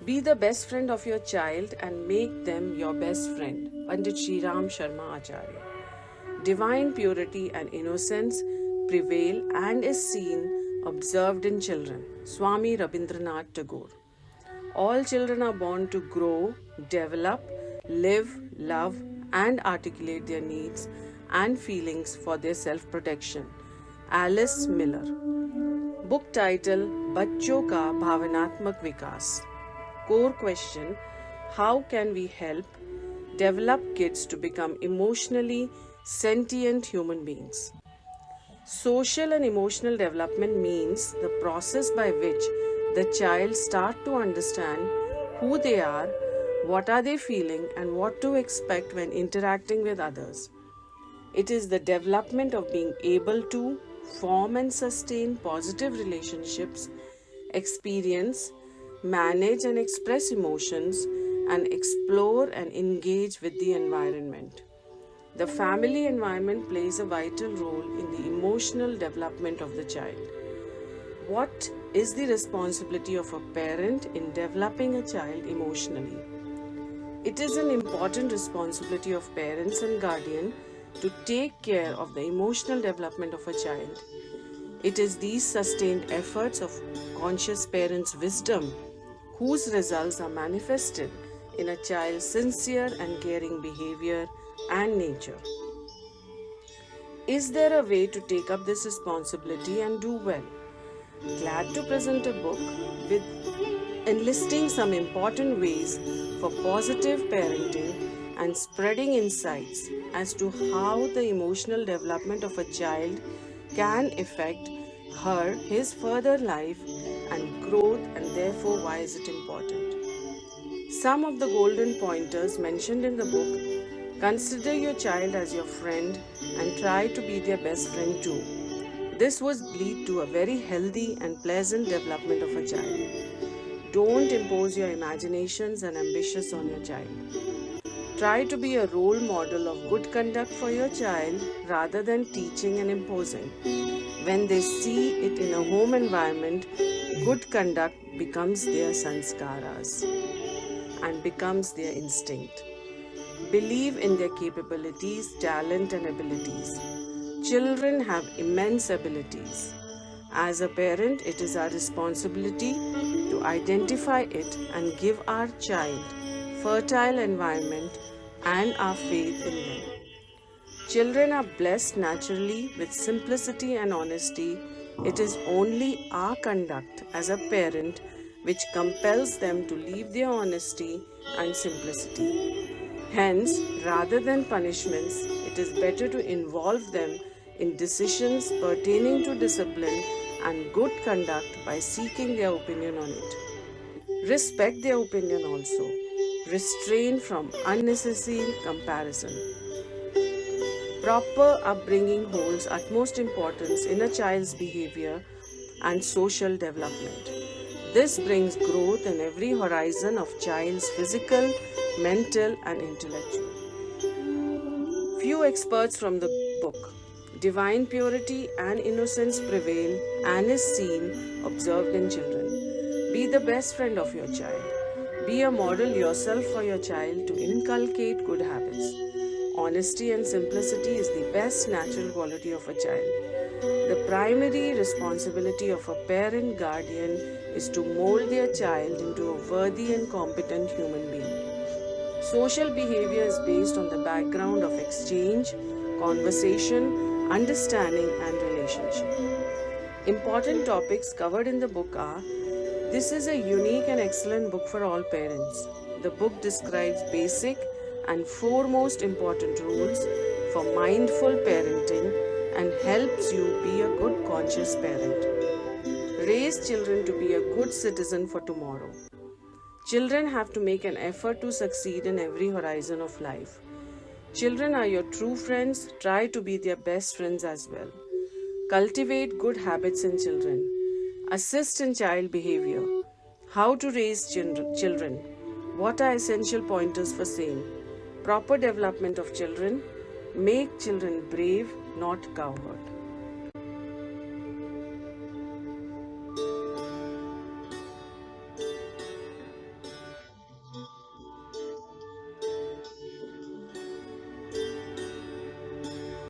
Be the best friend of your child and make them your best friend. Pandit Shri Ram Sharma Acharya. Divine purity and innocence prevail and is seen, observed in children. Swami Rabindranath Tagore. All children are born to grow, develop, live, love, and articulate their needs and feelings for their self-protection. Alice Miller. Book title बच्चों का भावनात्मक विकास. Core question: how can we help develop kids to become emotionally sentient human beings? Social and emotional development means the process by which the child start to understand who they are, what are they feeling, and what to expect when interacting with others. It is the development of being able to form and sustain positive relationships, experience, manage and express emotions, and explore and engage with the environment. The family environment plays a vital role in the emotional development of the child. What is the responsibility of a parent in developing a child emotionally? It is an important responsibility of parents and guardians to take care of the emotional development of a child. It is these sustained efforts of conscious parents' wisdom whose results are manifested in a child's sincere and caring behavior and nature. Is there a way to take up this responsibility and do well? Glad to present a book with enlisting some important ways for positive parenting and spreading insights as to how the emotional development of a child can affect his further life and growth, and therefore why is it important. Some of the golden pointers mentioned in the book: consider your child as your friend and try to be their best friend too. This would lead to a very healthy and pleasant development of a child. Don't impose your imaginations and ambitions on your child. Try to be a role model of good conduct for your child rather than teaching and imposing. When they see it in a home environment, good conduct becomes their sanskaras and becomes their instinct. Believe in their capabilities, talent, and abilities. Children have immense abilities. As a parent, it is our responsibility to identify it and give our child fertile environment and our faith in them. Children are blessed naturally with simplicity and honesty. It is only our conduct as a parent which compels them to leave their honesty and simplicity. Hence, rather than punishments, it is better to involve them in decisions pertaining to discipline and good conduct by seeking their opinion on it. Respect their opinion also. Restrain from unnecessary comparison. Proper upbringing holds utmost importance in a child's behavior and social development. This brings growth in every horizon of child's physical, mental, and intellectual. Few experts from the book. Divine purity and innocence prevail and is seen, observed in children. Be the best friend of your child. Be a model yourself for your child to inculcate good habits. Honesty and simplicity is the best natural quality of a child. The primary responsibility of a parent guardian is to mold their child into a worthy and competent human being. Social behavior is based on the background of exchange, conversation, understanding, and relationship. Important topics covered in the book are: this is a unique and excellent book for all parents. The book describes basic and foremost important rules for mindful parenting and helps you be a good conscious parent. Raise children to be a good citizen for tomorrow. Children have to make an effort to succeed in every horizon of life. Children are your true friends. Try to be their best friends as well. Cultivate good habits in children. Assist in child behavior. How to raise children. What are essential pointers for same? Proper development of children. Make children brave, not coward.